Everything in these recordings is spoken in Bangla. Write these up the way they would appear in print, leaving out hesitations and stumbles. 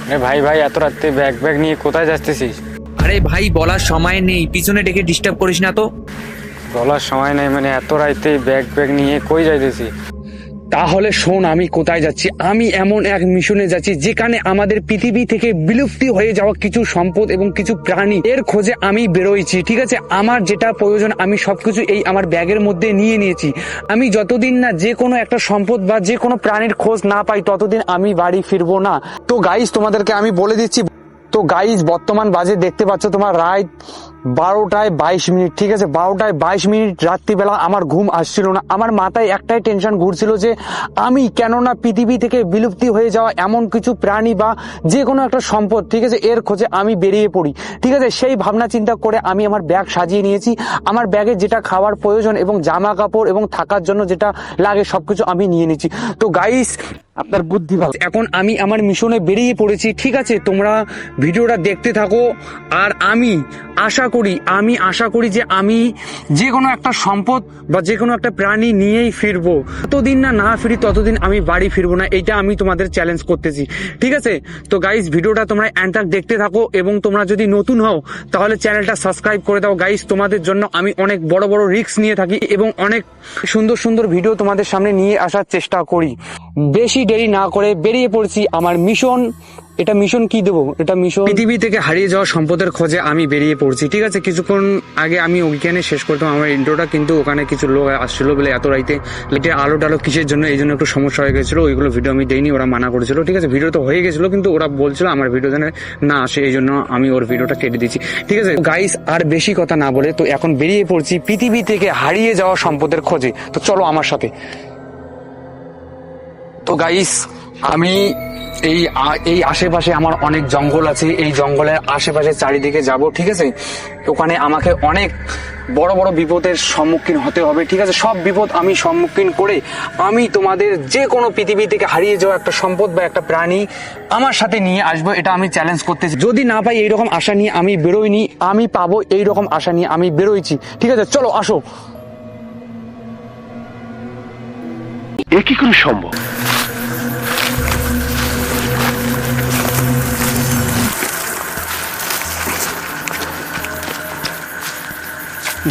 আরে ভাই ভাই, এত রাতে ব্যাগ ব্যাগ নিয়ে কোথায় যাচ্ছিস? আরে ভাই বলার সময় নেই, পিছনে ডেকে ডিস্টার্ব করিস না তো। বলার সময় নাই মানে এত রাতে ব্যাগ ব্যাগ নিয়ে কই যাইতেছি? তাহলে শোন আমি কোথায় যাচ্ছি। আমি এমন এক মিশনে যাচ্ছি যেখানে আমাদের পৃথিবী থেকে বিলুপ্তি হয়ে যাওয়া কিছু সম্পদ এবং কিছু প্রাণী এর খোঁজে আমি বেরোইছি। ঠিক আছে, আমার যেটা প্রয়োজন আমি সবকিছু এই আমার ব্যাগের মধ্যে নিয়ে নিয়েছি। আমি যতদিন না যে কোনো একটা সম্পদ বা যে কোনো প্রাণীর খোঁজ না পাই ততদিন আমি বাড়ি ফিরবো না। তো গাইস তোমাদেরকে আমি বলে দিচ্ছি, তো গাইস বর্তমান বাজে দেখতে পাচ্ছ তোমার রাত 12:22। ঠিক আছে, 12:22 রাত্রিবেলা আমার ঘুম আসছিল না। আমার মাথায় একটাই টেনশন ঘুরছিল যে আমি কেননা পৃথিবী থেকে বিলুপ্তি হয়ে যাওয়া এমন কিছু প্রাণী বা যে কোনো একটা সম্পদ, ঠিক আছে, এর খোঁজে আমি বেরিয়ে পড়ি। ঠিক আছে, সেই ভাবনা চিন্তা করে আমি আমার ব্যাগ সাজিয়ে নিয়েছি। আমার ব্যাগে যেটা খাওয়ার প্রয়োজন এবং জামা কাপড় এবং থাকার জন্য যেটা লাগে সবকিছু আমি নিয়ে নিয়েছি। তো গাইস আপনার বুদ্ধি ভালো, এখন আমি আমার মিশনে বেরিয়ে পড়েছি। ঠিক আছে, তোমরা ভিডিওটা দেখতে থাকো। আর আমি আশা করি যে আমি যে কোনো একটা সম্পদ বা যে কোনো একটা প্রাণী নিয়েই ফিরবো। যতদিন না ফিরি ততদিন আমি বাড়ি ফিরবো না, এটা আমি তোমাদের চ্যালেঞ্জ করতেছি। ঠিক আছে, তো গাইস ভিডিওটা তোমরা এন্ড তক দেখতে থাকো এবং তোমরা যদি নতুন হও তাহলে চ্যানেলটা সাবস্ক্রাইব করে দাও। গাইস তোমাদের জন্য আমি অনেক বড় বড় রিস্ক নিয়ে থাকি এবং অনেক সুন্দর সুন্দর ভিডিও তোমাদের সামনে নিয়ে আসার চেষ্টা করি। বেশি দেরি না করে বেরিয়ে পড়ছি আমার মিশন। এটা মিশন কি দেবো, এটা মিশন পৃথিবী থেকে হারিয়ে যাওয়া সম্পদের খোঁজে আমি বেরিয়ে পড়ছি। ঠিক আছে, কিছুক্ষণ আগে আমি ওইখানে শেষ করতাম আমার ইন্ট্রোটা, কিন্তু ওখানে কিছু লোক আসছিল বলে এত রাইতে লাইটের আলো টালো কিসের জন্য এই জন্য একটু সমস্যা হয়ে গেছিল। ওইগুলো ভিডিও আমি দেইনি, ওরা মানা করেছিল। ঠিক আছে, ভিডিও তো হয়ে গেছিল কিন্তু ওরা বলছিল আমার ভিডিও যেন না আসে, এই জন্য আমি ওর ভিডিওটা কেটে দিচ্ছি। ঠিক আছে গাইস, আর বেশি কথা না বলে তো এখন বেরিয়ে পড়ছি পৃথিবী থেকে হারিয়ে যাওয়া সম্পদের খোঁজে। তো চলো আমার সাথে। তো গাইস আমি এই আশেপাশে আমার অনেক জঙ্গল আছে, এই জঙ্গলের আশেপাশে চারিদিকে যাব। ঠিক আছে, ওখানে আমাকে অনেক বড় বড় বিপদের সম্মুখীন হতে হবে। ঠিক আছে, সব বিপদ আমি সম্মুখীন করে আমি তোমাদের যে কোনো পৃথিবী থেকে হারিয়ে যাওয়া একটা সম্পদ বা একটা প্রাণী আমার সাথে নিয়ে আসবো, এটা আমি চ্যালেঞ্জ করতেছি। যদি না পাই এইরকম আশা নিয়ে আমি বেরোইনি, আমি পাবো এইরকম আশা নিয়ে আমি বেরোইছি। ঠিক আছে, চলো আসো। এ কি করে সম্ভব?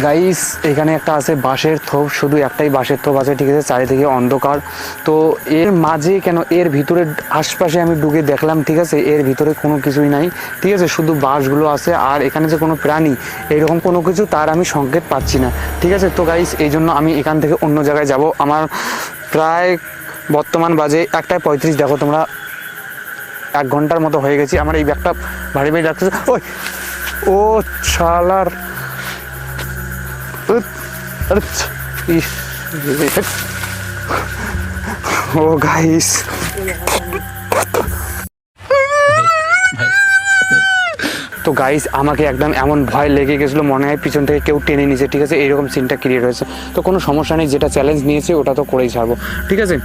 গাইস এখানে একটা আছে বাঁশের থোপ, শুধু একটাই বাঁশের থোপ আছে। ঠিক আছে, চারিদিকে অন্ধকার। তো এর মাঝে কেন এর ভিতরে আশপাশে আমি ঢুকে দেখলাম। ঠিক আছে, এর ভিতরে কোনো কিছুই নাই। ঠিক আছে, শুধু বাঁশগুলো আছে আর এখানে যে কোনো প্রাণী এইরকম কোনো কিছু তার আমি সংকেত পাচ্ছি না। ঠিক আছে, তো গাইস এই জন্য আমি এখান থেকে অন্য জায়গায় যাব। আমার প্রায় বর্তমান বাজে 1:35। দেখো তোমরা 1 ঘন্টার মতো হয়ে গেছি। আমার এই ব্যাগটা ভারী ভারী রাখতেছে। ওই ও শালার ও গাইস, তো গাইস আমাকে একদম এমন ভয় লেগে গেছিলো, মনে হয় পিছন থেকে কেউ টেনে নিয়েছে। ঠিক আছে, এইরকম সিনটা ক্রিয়েট হয়েছে। তো কোনো সমস্যা নেই, যেটা চ্যালেঞ্জ নিয়েছে ওটা তো করেই ছাড়বো। ঠিক আছে,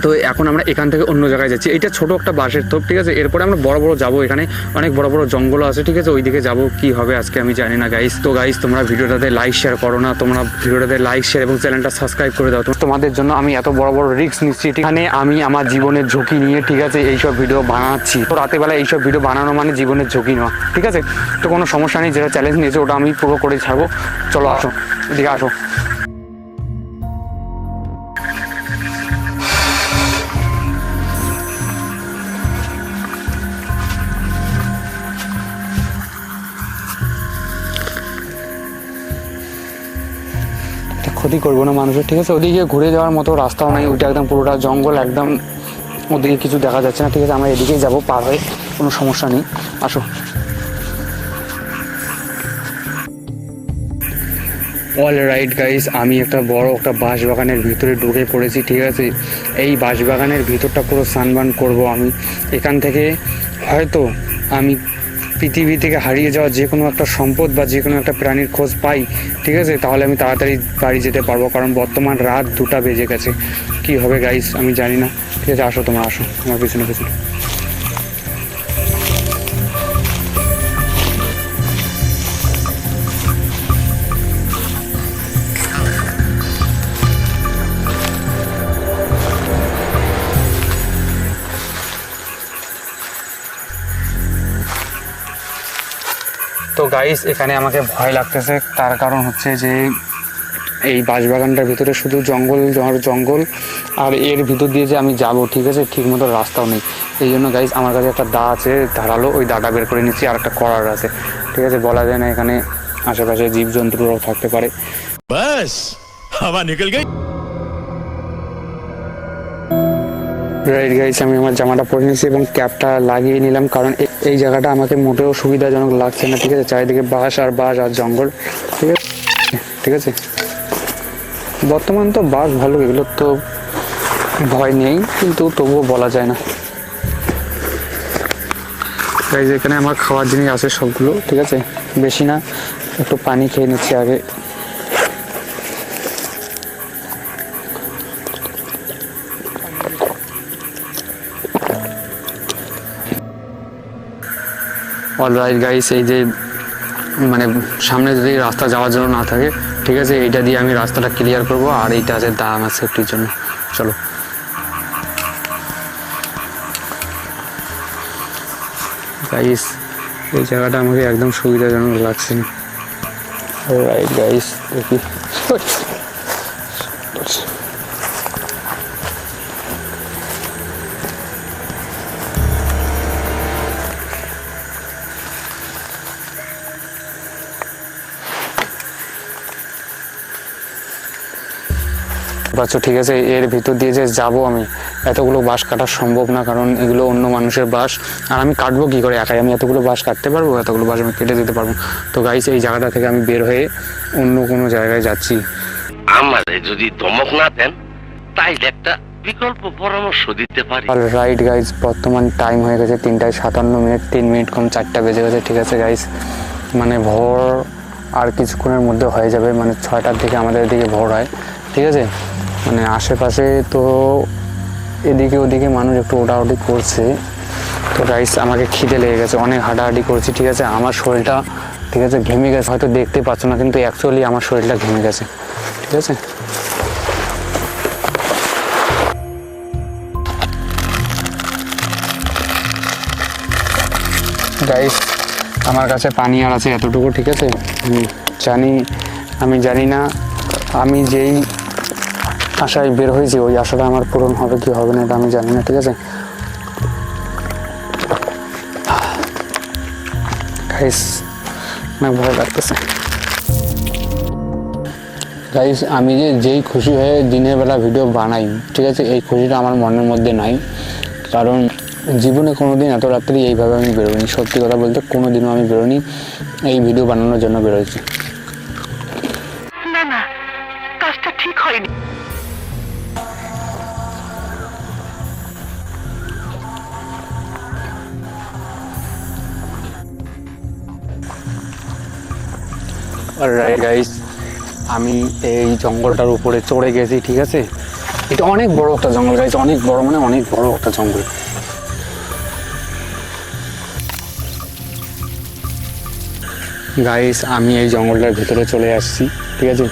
তো এখন আমরা এখান থেকে অন্য জায়গায় যাচ্ছি। এটা ছোট একটা বাঁশের থোপ। ঠিক আছে, এরপরে আমরা বড় বড় যাবো, এখানে অনেক বড় বড় জঙ্গল আছে। ঠিক আছে, ওইদিকে যাবো, কি হবে আজকে আমি জানি না গাইস। তো গাইস তোমরা ভিডিওটাতে লাইক শেয়ার করো না, তোমরা ভিডিওটাতে লাইক শেয়ার এবং চ্যানেলটা সাবস্ক্রাইব করে দাও। তোমাদের জন্য আমি এত বড় বড় রিস্ক নিচ্ছি, এখানে আমি আমার জীবনের ঝুঁকি নিয়ে, ঠিক আছে, এইসব ভিডিও বানাচ্ছি। তো রাতে বেলা এইসব ভিডিও বানানো মানে জীবনের ঝুঁকি নেওয়া। ঠিক আছে, তো কোনো সমস্যা নেই, যেটা চ্যালেঞ্জ নিয়েছে ওটা আমি পুরো করে ছাড়বো। চলো আসো, এদিকে আসো। ক্ষতি করবো না মানুষের। ঠিক আছে, ওদিকে ঘুরে যাওয়ার মতো রাস্তাও নাই, ওইটা একদম পুরোটা জঙ্গল, একদম ওদিকে কিছু দেখা যাচ্ছে না। ঠিক আছে, আমরা এদিকেই যাবো পার হয়ে, কোনো সমস্যা নেই, আসো। অল রাইট গাইস, আমি একটা বড় একটা বাঁশবাগানের ভিতরে ঢুকে পড়েছি। ঠিক আছে, এই বাঁশবাগানের ভিতরটা পুরো সানবান করব আমি। এখান থেকে হয়তো আমি পৃথিবী থেকে হারিয়ে যাওয়া যে কোনো একটা সম্পদ বা যে কোনো একটা প্রাণীর খোঁজ পাই। ঠিক আছে, তাহলে আমি তাড়াতাড়ি বাড়ি যেতে পারবো, কারণ বর্তমান রাত 2টা বেজে গেছে। কি হবে গাইস আমি জানি না। ঠিক আছে, আসো তোমরা, আসো আমার পিছনে পিছনে। গাইস এখানে আমাকে ভয় লাগতেছে, তার কারণ হচ্ছে যে এই বাঁশবাগানটার ভিতরে শুধু জঙ্গল জঙ্গল, আর এর ভিতর দিয়ে যে আমি যাব, ঠিক আছে, ঠিক মতো রাস্তাও নেই। এই জন্য গাইস আমার কাছে একটা দা আছে ধারালো, ওই দাটা বের করে নিচ্ছি, আর একটা করার আছে, ঠিক আছে। বলা যায় না এখানে আশেপাশে জীবজন্তুরাও থাকতে পারে। बस हवा निकल गई। রাইট গাইস, আমি আমার জামাটা পরে নিয়েছি এবং ক্যাপটা লাগিয়ে নিলাম, কারণ এই জায়গাটা আমাকে মোটেও সুবিধাজনক লাগছে না, ঠিক আছে। চারিদিকে বাঁশ আর জঙ্গল, ঠিক আছে, ঠিক আছে। বর্তমান তো বাঘ ভালো, এগুলোর তো ভয় নেই, কিন্তু তবুও বলা যায় না। গাইস এখানে আমার খাওয়ার জিনিস আছে সবগুলো, ঠিক আছে, বেশি না, একটু পানি খেয়ে নিচ্ছি আগে। অলরাইট গাইস, এই যে মানে সামনে যদি রাস্তা যাওয়ার জন্য না থাকে, ঠিক আছে, এইটা দিয়ে আমি রাস্তাটা ক্লিয়ার করব, আর এইটা আছে দা আমার সেফটির জন্য। চলো গাইস, এই জায়গাটা আমাকে একদম সুবিধাজনক লাগছে না। অলরাইট গাইস, দেখি পাচ্ছ, ঠিক আছে। এর ভিতর দিয়ে যে যাবো আমি, এতগুলো বাঁশ কাটা সম্ভব না, কারণ এগুলো অন্য মানুষের বাঁশ, আর আমি কাটবো কি করে একাই? আমি এতগুলো বাঁশ কাটতে পারবো? এতগুলো বাঁশ আমি কেটে দিতে পারবো? তো গাইস এই জায়গাটা থেকে আমি বের হয়ে অন্য কোনো জায়গায় যাচ্ছি। আমারে যদি ধমক না দেন তাইলে একটা বিকল্প পরামর্শ দিতে পারি। রাইট গাইস, বর্তমান টাইম হয়ে গেছে 3:57, 3 মিনিট কম 4টা বেজে গেছে, ঠিক আছে গাইস। মানে ভোর আর কিছুক্ষণের মধ্যে হয়ে যাবে, মানে 6টার দিকে আমাদের এদিকে ভোর হয়, ঠিক আছে। মানে আশেপাশে তো এদিকে ওদিকে মানুষ একটু ওটাওটি করছে। তো গাইস আমাকে খিদে লেগে গেছে, অনেক হাঁটাহাঁটি করছি, ঠিক আছে। আমার শরীরটা, ঠিক আছে, ঘেমে গেছে, হয়তো দেখতে পাচ্ছ না, কিন্তু অ্যাকচুয়ালি আমার শরীরটা ঘেমে গেছে, ঠিক আছে। গাইস আমার কাছে পানি আর আছে এতটুকু, ঠিক আছে। আমি জানি না আমি যেই আশায় বের হয়েছি ওই আশাটা আমার পূরণ হবে কি হবে না এটা আমি জানি না, ঠিক আছে গাইস। অনেক ভয় লাগতেছে গাইস। আমি যেই খুশি হয়ে দিনের বেলা ভিডিও বানাই, ঠিক আছে, এই খুশিটা আমার মনের মধ্যে নাই, কারণ জীবনে কোনোদিন এত রাত্রি এইভাবে আমি বেরোইনি। সত্যি কথা বলতে কোনোদিনও আমি বেরোনি, এই ভিডিও বানানোর জন্য বেরোইছি। না না, কাজটা ঠিক হয়নি। অলরাইট গাইস, আমি এই জঙ্গলটার উপরে চড়ে গেছি, ঠিক আছে। এটা অনেক বড় একটা জঙ্গল গাইস, অনেক বড়, মানে অনেক বড় একটা জঙ্গল। গাইস আমি এই জঙ্গলটার ভিতরে চলে আসছি, ঠিক আছে।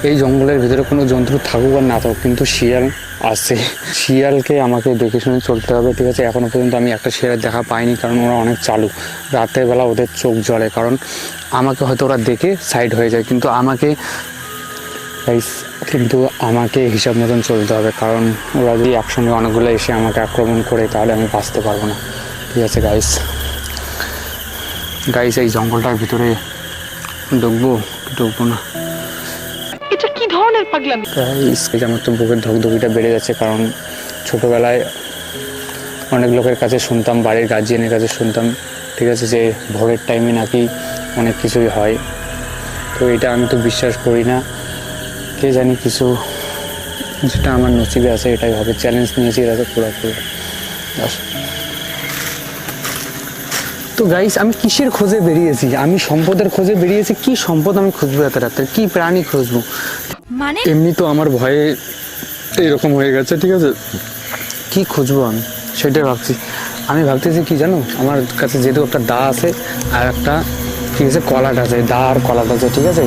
এই জঙ্গলের ভিতরে কোনো জন্তু থাকুক আর না থাকুক, কিন্তু শিয়াল আছে। শিয়ালকে আমাকে দেখে শুনে চলতে হবে, ঠিক আছে। এখনো পর্যন্ত আমি একটা শিয়ালের দেখা পাইনি, কারণ ওরা অনেক চালু। রাতের বেলা ওদের চোখ জ্বলে, কারণ আমাকে হয়তো ওরা দেখে সাইড হয়ে যায়, কিন্তু আমাকে হিসাব মতন চলতে হবে, কারণ ওরা যদি একসঙ্গে অনেকগুলো এসে আমাকে আক্রমণ করে তাহলে আমি বাঁচতে পারবো না, ঠিক আছে গাইস। এই জঙ্গলটার ভিতরে ঢুকবো না। এটা কি ধরনের পাগলামি? গাইস আমার তো বুকের ধকধকিটা বেড়ে যাচ্ছে, কারণ ছোটোবেলায় অনেক লোকের কাছে শুনতাম, বাড়ির গার্জিয়ানের কাছে শুনতাম, ঠিক আছে, যে ভোরের টাইমে নাকি অনেক কিছুই হয়। তো এটা আমি তো বিশ্বাস করি না, কে জানি কিছু যেটা আমার নসিবে আছে এটাই হবে। চ্যালেঞ্জ নিয়েছি এটা তো পুরোপুরি। তো গাইস আমি কিসের খোঁজে বেরিয়েছি? আমি সম্পদের খোঁজে বেরিয়েছি। কি সম্পদ আমি খুঁজবো এত রাতে? কি প্রাণী খুঁজবো? মানে এমনি তো আমার ভয়ে এরকম হয়ে গেছে, ঠিক আছে, কি খুঁজবো আমি সেটাই ভাবছি। আমি ভাবতেছি কি জানো, আমার কাছে যেহেতু একটা দা আছে আর একটা, ঠিক আছে, কলাট আছে, দা আর কলাট আছে, ঠিক আছে।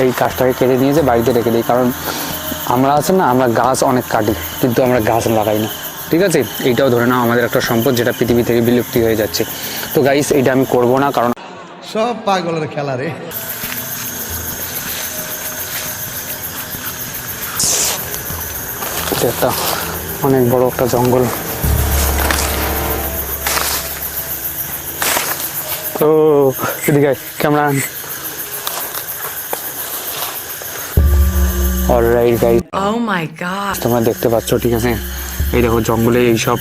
এই কাজটাকে কেটে নিয়ে যে বাড়িতে রেখে দিই, কারণ আমরা আছে না, আমরা গাছ অনেক কাটি কিন্তু আমরা গাছ লাগাই না, ঠিক আছে। এইটাও ধরে নাও আমাদের একটা সম্পদ যেটা পৃথিবী থেকে বিলুপ্তি হয়ে যাচ্ছে। তো গাইস এইটা আমি করবো না, কারণ সব পাগলের খেলা রে। এটা একটা অনেক বড় একটা জঙ্গল। তো এদিকে camera. Alright guys, Oh my god. তোমরা দেখতে পাচ্ছ, ঠিক আছে, এই দেখো জঙ্গলে এইসব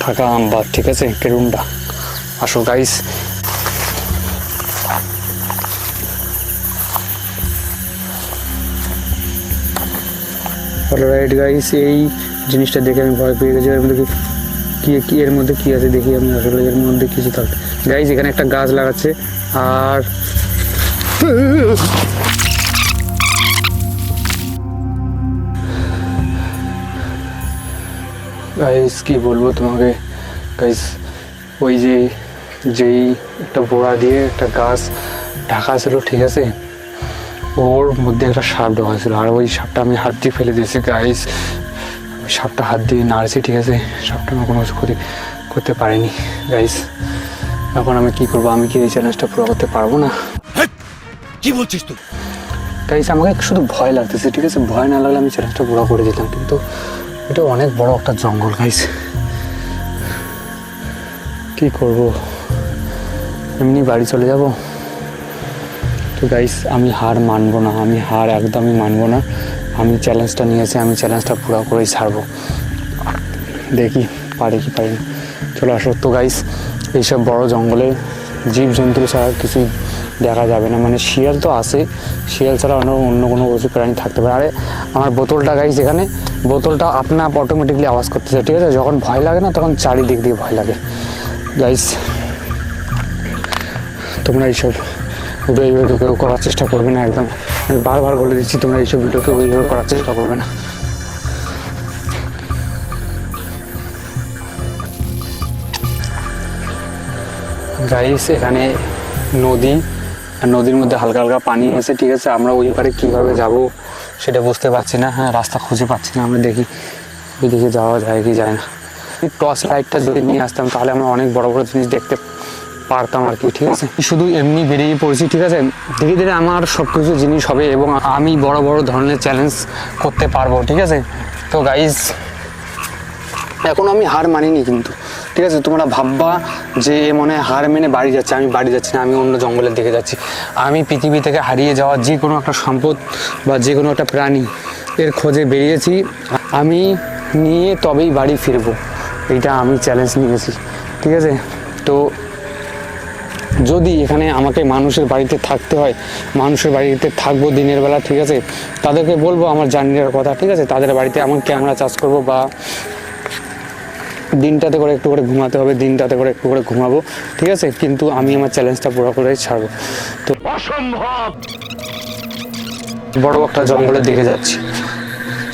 থাকা আম বাদ, ঠিক আছে, কেরুন্ডা। আসো গাইস, অলরাইট গাইস, এই জিনিসটা দেখে আমি ভয় পেয়ে গেছি। এর মধ্যে কি এর মধ্যে কি আছে দেখি আমি। আসলে এর মধ্যে কিছু থাকবে গাইস। এখানে একটা গাছ লাগাচ্ছে আর গাইস কি বলবো তোমাকে গাইস, ওই যেই একটা বোড়া দিয়ে একটা গাছ ঢাকা ছিল, ঠিক আছে, ওর মধ্যে একটা সাপ ঢোকা ছিল, আর ওই সাপটা আমি হাত দিয়ে ফেলে দিয়েছি গাইস। ওই সাপটা হাত দিয়ে নাড়ছি, ঠিক আছে, সাপটা আমার কোনো ক্ষতি করতে পারেনি গাইস। এখন আমি কি করবো? আমি কি এই চ্যালেঞ্জটা পুরো করতে পারবো না কি বলছিস তুই? গাইস আমাকে শুধু ভয় লাগতেছে, ঠিক আছে, ভয় না লাগলে আমি চ্যালেঞ্জটা পুরো করে দিতাম, কিন্তু এটা অনেক বড় একটা জঙ্গল গাইস। কি করব? এমনি বাড়ি চলে যাব? তো গাইস আমি হার মানবো না, আমি হার একদমই মানবো না। আমি চ্যালেঞ্জটা নিয়েছি, আমি চ্যালেঞ্জটা পুরো করেই ছাড়বো। দেখি পারি কি পারি না। চলে আসো। তো গাইস এইসব বড় জঙ্গলে জীবজন্তু ছাড়া কিছুই দেখা যাবে না, মানে শিয়াল তো আছে, শিয়াল ছাড়া অন্য কোনো পশু প্রাণী থাকতে পারে। আরে আমার বোতলটা গাইস, এখানে বোতলটা আপনা অটোমেটিকলি আওয়াজ করতেছে, ঠিক আছে, যখন ভয় লাগে না তখন চারিদিক দিয়ে ভয় লাগে গাইস। তোমরা এইসব ভিডিও এইভাবে কেউ করার চেষ্টা করবে না, একদম আমি বারবার বলে দিচ্ছি, তোমরা এইসব ভিডিও কেউ এইভাবে করার চেষ্টা করবে না। গাইস এখানে নদী, আর নদীর মধ্যে হালকা হালকা পানি আছে, ঠিক আছে, আমরা ওই পারে কীভাবে যাব সেটা বুঝতে পারছি না। হ্যাঁ, রাস্তা খুঁজে পাচ্ছি না। আমরা দেখি ওইদিকে যাওয়া যায় কি যায় না। টর্চ লাইটটা যদি নিয়ে আসতাম তাহলে আমরা অনেক বড় বড় জিনিস দেখতে পারতাম আর কি, ঠিক আছে। শুধু এমনি বেরিয়ে পড়েছি, ঠিক আছে, ধীরে ধীরে আমার সব কিছু জিনিস হবে এবং আমি বড় বড় ধরনের চ্যালেঞ্জ করতে পারবো, ঠিক আছে। তো গাইস এখন আমি হার মানিনি কিন্তু, ঠিক আছে। তোমরা ভাববা যে মনে হয় হার মেনে বাড়ি যাচ্ছে, আমি বাড়ি যাচ্ছি না, আমি অন্য জঙ্গলের দিকে যাচ্ছি। আমি পৃথিবী থেকে হারিয়ে যাওয়া যে কোনো একটা সম্পদ বা যে কোনো একটা প্রাণী এর খোঁজে বেরিয়েছি, আমি নিয়ে তবেই বাড়ি ফিরবো, এইটা আমি চ্যালেঞ্জ নিয়েছি, ঠিক আছে। তো যদি এখানে আমাকে মানুষের বাড়িতে থাকতে হয়, মানুষের বাড়িতে থাকবো দিনের বেলা, ঠিক আছে, তাদেরকে বলবো আমার জার্নির কথা, ঠিক আছে, তাদের বাড়িতে আমার ক্যামেরা চার্জ করবো বা দিনটাতে করে একটু করে ঘুমাতে হবে, দিনটাতে করে একটু করে ঘুমাবো, ঠিক আছে, কিন্তু আমি আমার চ্যালেঞ্জটা পুরো করে ছাড়বো। তো অসম্ভব। বড় একটা জঙ্গলের দিকে যাচ্ছি,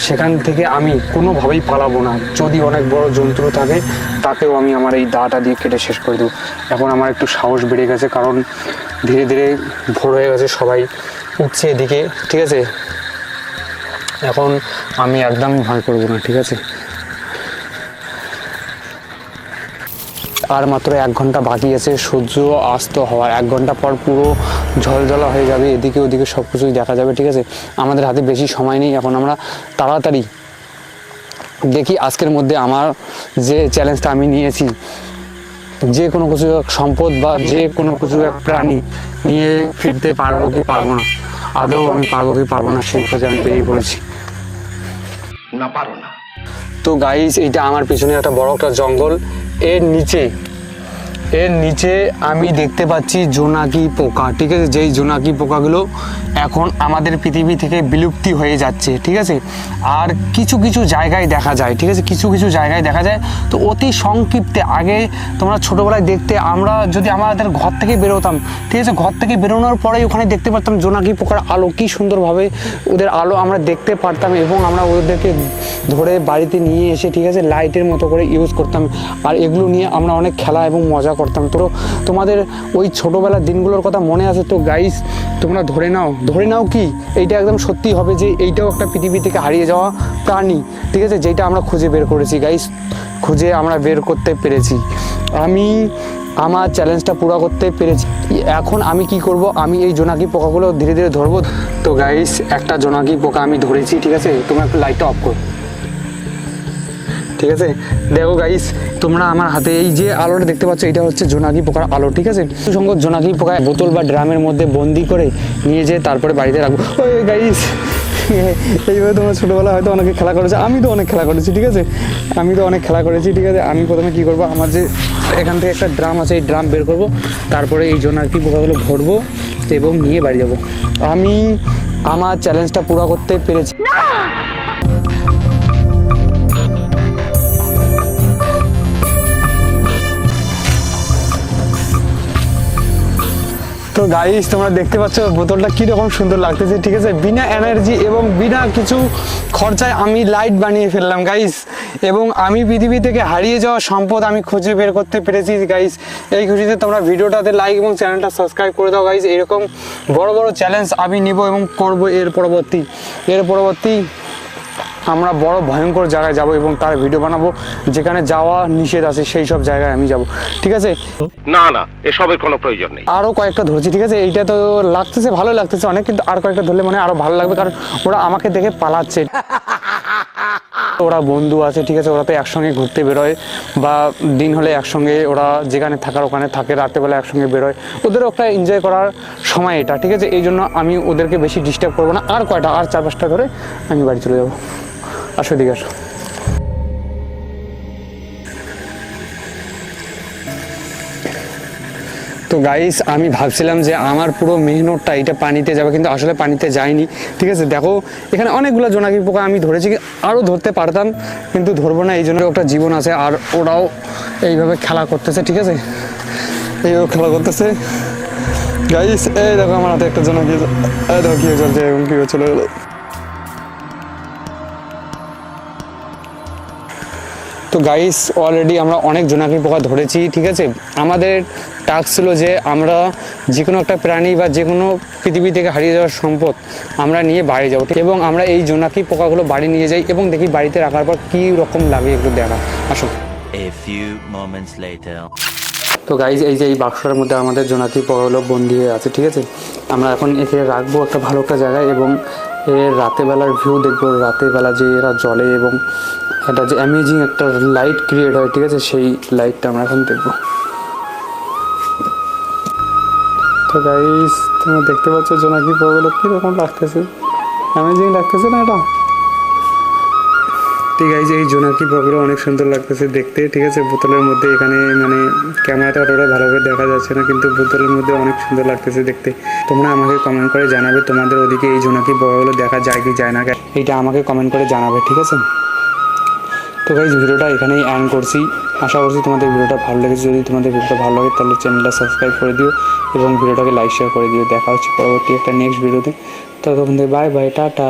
সেখান থেকে আমি কোনোভাবেই পালাবো না। যদি অনেক বড় জন্তু থাকে তাকেও আমি আমার এই দাটা দিয়ে কেটে শেষ করে দেবো। এখন আমার একটু সাহস বেড়ে গেছে, কারণ ধীরে ধীরে ভোর হয়ে গেছে, সবাই উঠছে এদিকে, ঠিক আছে। এখন আমি একদম ভয় করবো না, ঠিক আছে। আর মাত্র 1 ঘন্টা বাকি আছে সূর্য অস্ত হওয়ার। 1 ঘন্টা পর পুরো ঝলঝলা হয়ে যাবে, এদিকে ওদিকে সব কিছুই দেখা যাবে, ঠিক আছে। আমাদের হাতে বেশি সময় নেই, এখন আমরা তাড়াতাড়ি দেখি আজকের মধ্যে আমার যে চ্যালেঞ্জটা আমি নিয়েছি, যে কোনো কিছু এক সম্পদ বা যে কোনো কিছু এক প্রাণী নিয়ে ফিরতে পারবো কি পারবো না, আদৌ আমি পারবো কি পারবো না সেই খোঁজে আমি বেরিয়ে পড়েছি। না পারো না। তো গাইস এইটা আমার পিছনে একটা বড় একটা জঙ্গল, এর নিচে আমি দেখতে পাচ্ছি জোনাকি পোকা, ঠিক আছে। যেই জোনাকি পোকাগুলো এখন আমাদের পৃথিবী থেকে বিলুপ্তি হয়ে যাচ্ছে, ঠিক আছে। আর কিছু কিছু জায়গায় দেখা যায়, ঠিক আছে, কিছু কিছু জায়গায় দেখা যায়। তো অতি সংক্ষিপ্তে আগে তোমরা ছোটোবেলায় দেখতে, আমরা যদি আমাদের ঘর থেকে বেরোতাম, ঠিক আছে, ঘর থেকে বেরোনোর পরেই ওখানে দেখতে পারতাম জোনাকি পোকার আলো, কী সুন্দরভাবে ওদের আলো আমরা দেখতে পারতাম এবং আমরা ওদেরকে ধরে বাড়িতে নিয়ে এসে, ঠিক আছে, লাইটের মতো করে ইউজ করতাম। আর এগুলো নিয়ে আমরা অনেক খেলা এবং মজা করতাম। তো তোমাদের ওই ছোটোবেলার দিনগুলোর কথা মনে আছে? তো গাইস তোমরা ধরে নাও কি এইটা একদম সত্যি হবে যে এইটাও একটা পৃথিবী থেকে হারিয়ে যাওয়া প্রাণী, ঠিক আছে, যেটা আমরা খুঁজে বের করেছি গাইস, খুঁজে আমরা বের করতে পেরেছি। আমি আমার চ্যালেঞ্জটা পুরো করতে পেরেছি। এখন আমি কি করব, আমি এই জোনাকি পোকাগুলো ধীরে ধীরে ধরবো। তো গাইস একটা জোনাকি পোকা আমি ধরেছি, ঠিক আছে? তোমরা একটু লাইটটা অফ করো, ঠিক আছে? দেখো গাইস, তোমরা আমার হাতে এই যে আলোটা দেখতে পাচ্ছ, এটা হচ্ছে জোনাকি পোকার আলো, ঠিক আছে? সংখ্যক জোনাকি পোকা বোতল বা ড্রামের মধ্যে বন্দি করে নিয়ে যেয়ে তারপরে বাড়িতে রাখবো। ওই গাইস, এইভাবে তোমরা ছোটোবেলা হয়তো অনেকে খেলা করেছে, আমি তো অনেক খেলা করেছি, ঠিক আছে? ঠিক আছে? আমি প্রথমে কি করবো, আমার যে এখান থেকে একটা ড্রাম আছে, এই ড্রাম বের করবো, তারপরে এই জোনাকি পোকাগুলো ভরবো এবং নিয়ে বাড়ি যাবো। আমি আমার চ্যালেঞ্জটা পুরো করতে পেরেছি। তো গাইস, তোমরা দেখতে পাচ্ছ বোতলটা কীরকম সুন্দর লাগতেছে, ঠিক আছে? বিনা এনার্জি এবং বিনা কিছু খরচায় আমি লাইট বানিয়ে ফেললাম গাইস, এবং আমি পৃথিবী থেকে হারিয়ে যাওয়া সম্পদ আমি খুঁজে বের করতে পেরেছি গাইস। এই খুশিতে তোমরা ভিডিওটাতে লাইক এবং চ্যানেলটা সাবস্ক্রাইব করে দাও গাইস। এরকম বড় বড় চ্যালেঞ্জ আমি নিব এবং করবো। এর পরবর্তী আমরা বড় ভয়ঙ্কর জায়গায় যাব এবং তার ভিডিও বানাবো, যেখানে যাওয়া নিষেধ আছে, সেই সব জায়গায় আমি যাব, ঠিক আছে? না না, এসবের কোনো প্রয়োজন নেই। আরও কয়েকটা ধরছি, ঠিক আছে? এইটা তো লাগতেছে, ভালো লাগতেছে অনেক, কিন্তু আর কয়েকটা ধরলে মানে আরো ভালো লাগবে, কারণ ওরা আমাকে দেখে পালাচ্ছে। ওরা বন্ধু আছে, ঠিক আছে? ওরা তো একসঙ্গে ঘুরতে বেরোয়, বা দিন হলে একসঙ্গে ওরা যেখানে থাকার ওখানে থাকে, রাত্রেবেলা একসঙ্গে বেরোয়। ওদেরও একটা এনজয় করার সময় এটা, ঠিক আছে? এই জন্য আমি ওদেরকে বেশি ডিস্টার্ব করবো না। আর কয়টা, আর 4-5টা ধরে আমি বাড়ি চলে যাবো। আসো, দিকে আসো। তো গাইস, আমি ভাবছিলাম যে আমার পুরো মেহনতটা এটা পানিতে যাবে, কিন্তু আসলে পানিতে যায়নি, ঠিক আছে? দেখো এখানে অনেকগুলো জোনাকি পোকা আমি ধরেছি, আরও ধরতে পারতাম কিন্তু ধরবো না, এই জন্য একটা জীবন আছে। আর ওরাও এইভাবে খেলা করতেছে, ঠিক আছে? এইভাবে খেলা করতেছে গাইস। এই দেখো আমার হাতে একটা জোনাকি, দেখো কী চলছে এবং কীভাবে চলে গেলো। তো গাইস, অলরেডি আমরা অনেক জোনাকি পোকা ধরেছি, ঠিক আছে? আমাদের টাস্ক ছিল যে আমরা যে কোনো একটা প্রাণী বা যে কোনো পৃথিবী থেকে হারিয়ে যাওয়ার সম্পদ আমরা নিয়ে বাড়ি যাবো, এবং আমরা এই জোনাকি পোকাগুলো বাড়ি নিয়ে যাই এবং দেখি বাড়িতে রাখার পর কী রকম লাগে একটু দেখা। আসো। A few moments later. তো গাইস, এই যে এই বাক্সটার মধ্যে আমাদের জোনাকি পোকাগুলো বন্দি হয়ে আছে, ঠিক আছে? আমরা এখন একে রাখবো একটা ভালো একটা জায়গায়, এবং এর রাতেরবেলার ভিউ দেখবো, রাতেরবেলা যে এরা জ্বলে এবং একটা যে অ্যামেজিং একটা লাইট ক্রিয়েট হয়, ঠিক আছে? সেই লাইটটা আমরা এখন দেখবো। তো গাইস, তোমরা দেখতে পাচ্ছ জোনাকি পোকাগুলো কীরকম লাগতেছে, অ্যামেজিং লাগতেছে না এটা? ঠিক আছে, এই জোনাকি পোকাগুলো অনেক সুন্দর লাগতেছে দেখতে, ঠিক আছে? বোতলের মধ্যে, এখানে মানে ক্যামেরাতে অতটা ভালোভাবে দেখা যাচ্ছে না, কিন্তু বোতলের মধ্যে অনেক সুন্দর লাগতেছে দেখতে। তোমরা আমাকে কমেন্ট করে জানাবে তোমাদের ওদিকে এই জোনাকি পোকাগুলো দেখা যায় কি যায় না, এইটা আমাকে কমেন্ট করে জানাবে, ঠিক আছে? তো গাইস, ভিডিওটা এখানেই এন্ড করছি। আশা করছি তোমাদের ভিডিওটা ভালো লেগেছে। যদি তোমাদের ভিডিওটা ভালো লাগে তাহলে চ্যানেলটা সাবস্ক্রাইব করে দিও এবং ভিডিওটাকে লাইক শেয়ার করে দিও। দেখা হচ্ছে পরবর্তী একটা নেক্সট ভিডিওতে। ততক্ষণ বাই বাই, টাটা।